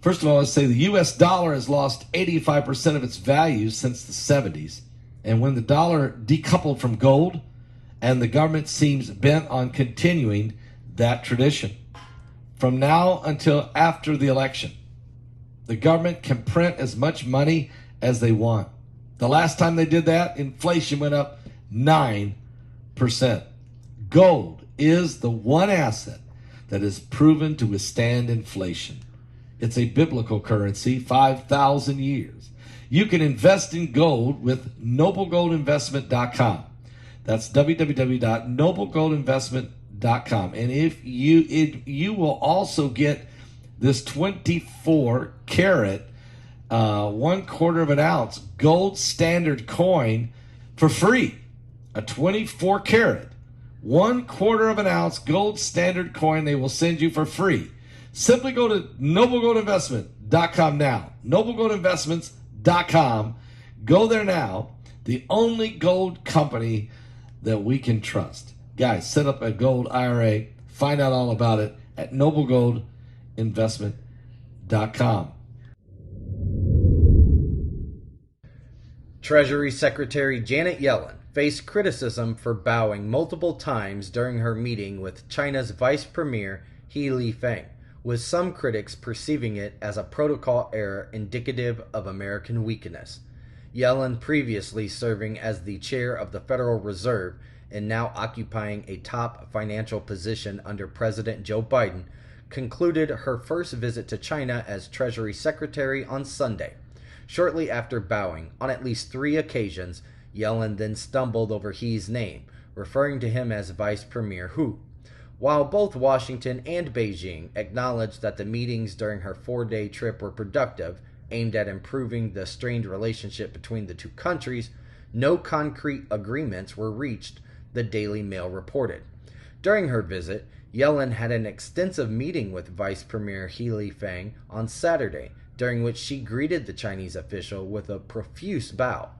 First of all, let's say the U.S. dollar has lost 85% of its value since the 70s. And when the dollar decoupled from gold, and the government seems bent on continuing that tradition. From now until after the election, the government can print as much money as they want. The last time they did that, inflation went up 9%. Gold is the one asset that is proven to withstand inflation. It's a biblical currency, 5,000 years. You can invest in gold with noblegoldinvestment.com. That's www.noblegoldinvestment.com. And if you will also get this 24 karat, 1/4 of an ounce gold standard coin for free. A 24 karat, 1/4 of an ounce gold standard coin they will send you for free. Simply go to noblegoldinvestment.com now. Noblegoldinvestments.com. Go there now. The only gold company that we can trust. Guys, set up a gold IRA. Find out all about it at noblegoldinvestment.com. Treasury Secretary Janet Yellen faced criticism for bowing multiple times during her meeting with China's Vice Premier He Lifeng, with some critics perceiving it as a protocol error indicative of American weakness. Yellen, previously serving as the chair of the Federal Reserve and now occupying a top financial position under President Joe Biden, concluded her first visit to China as Treasury Secretary on Sunday. Shortly after bowing on at least 3 occasions, Yellen then stumbled over He's name, referring to him as Vice Premier Hu. While both Washington and Beijing acknowledged that the meetings during her 4-day trip were productive, aimed at improving the strained relationship between the two countries, no concrete agreements were reached, the Daily Mail reported. During her visit, Yellen had an extensive meeting with Vice Premier He Lifeng on Saturday, during which she greeted the Chinese official with a profuse bow.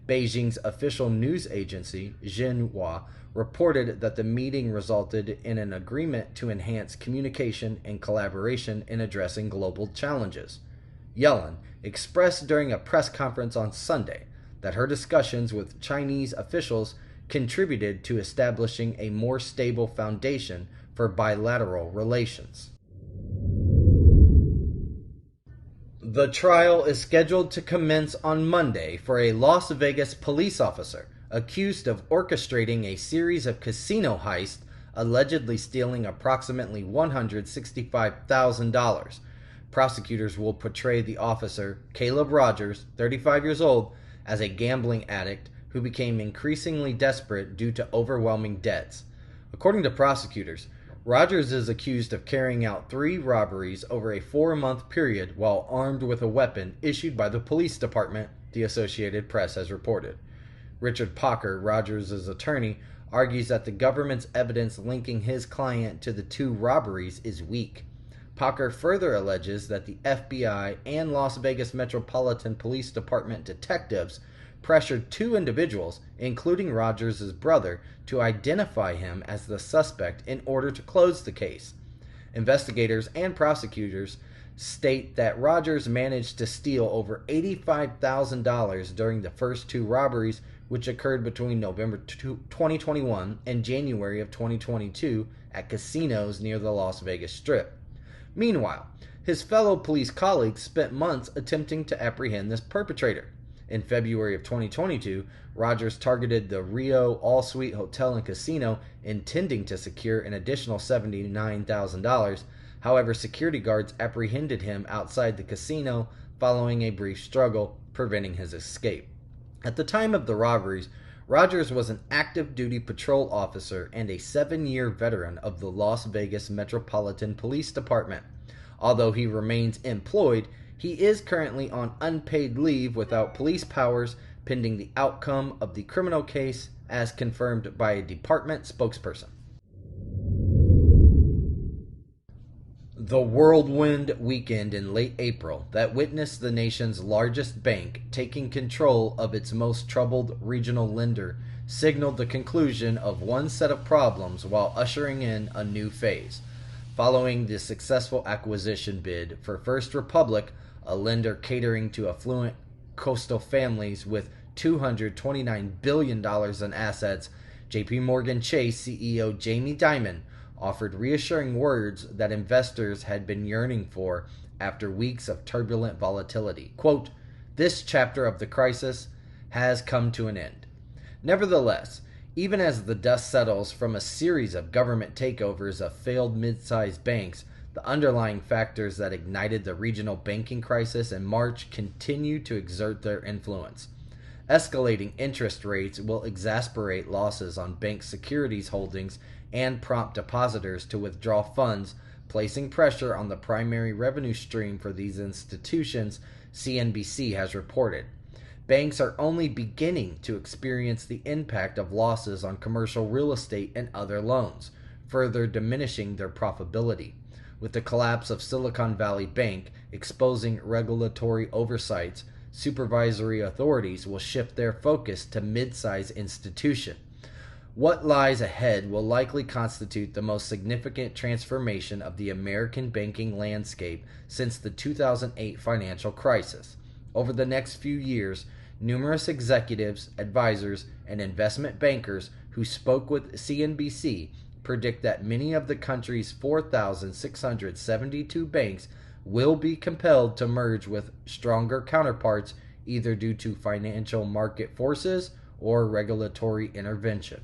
Beijing's official news agency, Xinhua, reported that the meeting resulted in an agreement to enhance communication and collaboration in addressing global challenges. Yellen expressed during a press conference on Sunday that her discussions with Chinese officials contributed to establishing a more stable foundation for bilateral relations. The trial is scheduled to commence on Monday for a Las Vegas police officer accused of orchestrating a series of casino heists, allegedly stealing approximately $165,000. Prosecutors will portray the officer, Caleb Rogers, 35 years old, as a gambling addict who became increasingly desperate due to overwhelming debts. According to prosecutors, Rogers is accused of carrying out 3 robberies over a 4-month period while armed with a weapon issued by the police department, the Associated Press has reported. Richard Packer, Rogers' attorney, argues that the government's evidence linking his client to the 2 robberies is weak. Packer further alleges that the FBI and Las Vegas Metropolitan Police Department detectives pressured 2 individuals, including Rogers' brother, to identify him as the suspect in order to close the case. Investigators and prosecutors state that Rogers managed to steal over $85,000 during the first 2 robberies, which occurred between November 2021 and January of 2022 at casinos near the Las Vegas Strip. Meanwhile, his fellow police colleagues spent months attempting to apprehend this perpetrator. In February of 2022, Rogers targeted the Rio All-Suite Hotel and Casino, intending to secure an additional $79,000. However, security guards apprehended him outside the casino following a brief struggle, preventing his escape. At the time of the robberies, Rogers was an active duty patrol officer and a 7-year veteran of the Las Vegas Metropolitan Police Department. Although he remains employed, he is currently on unpaid leave without police powers pending the outcome of the criminal case, as confirmed by a department spokesperson. The whirlwind weekend in late April that witnessed the nation's largest bank taking control of its most troubled regional lender signaled the conclusion of one set of problems while ushering in a new phase. Following the successful acquisition bid for First Republic, a lender catering to affluent coastal families with $229 billion in assets, JP Morgan Chase CEO Jamie Dimon offered reassuring words that investors had been yearning for after weeks of turbulent volatility. Quote, "This chapter of the crisis has come to an end." Nevertheless, even as the dust settles from a series of government takeovers of failed mid-sized banks, the underlying factors that ignited the regional banking crisis in March continue to exert their influence. Escalating interest rates will exasperate losses on bank securities holdings and prompt depositors to withdraw funds, placing pressure on the primary revenue stream for these institutions, CNBC has reported. Banks are only beginning to experience the impact of losses on commercial real estate and other loans, further diminishing their profitability. With the collapse of Silicon Valley Bank exposing regulatory oversights, supervisory authorities will shift their focus to mid-size institutions. What lies ahead will likely constitute the most significant transformation of the American banking landscape since the 2008 financial crisis. Over the next few years, numerous executives, advisors, and investment bankers who spoke with CNBC predict that many of the country's 4,672 banks will be compelled to merge with stronger counterparts, either due to financial market forces or regulatory intervention.